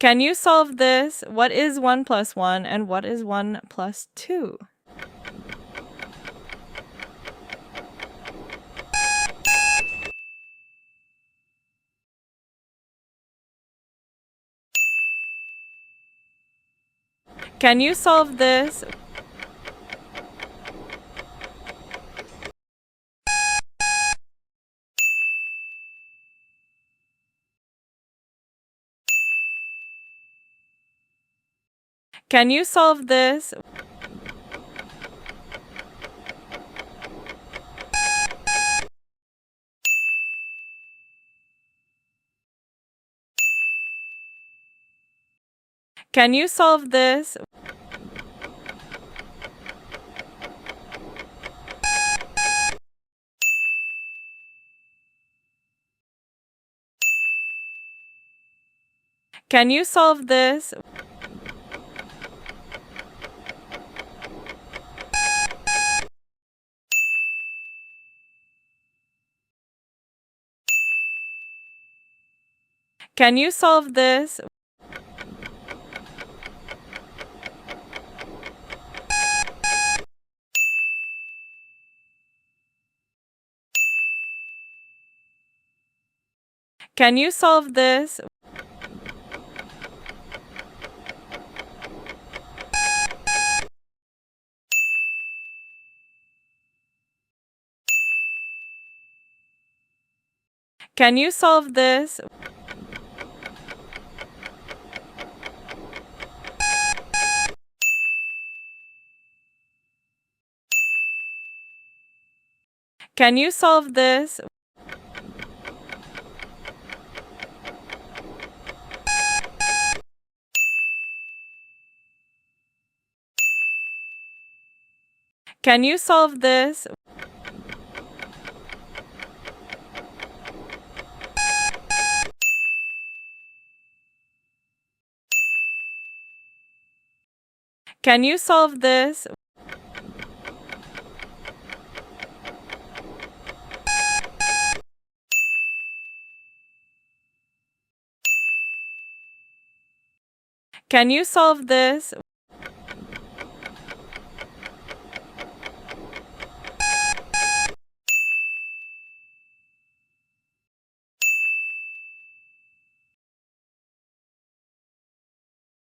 Can you solve this? What is 1 plus 1 and what is 1 plus 2? Can you solve this? Can you solve this? Can you solve this? Can you solve this? Can you solve this? Can you solve this? Can you solve this? Can you solve this? Can you solve this? Can you solve this? Can you solve this?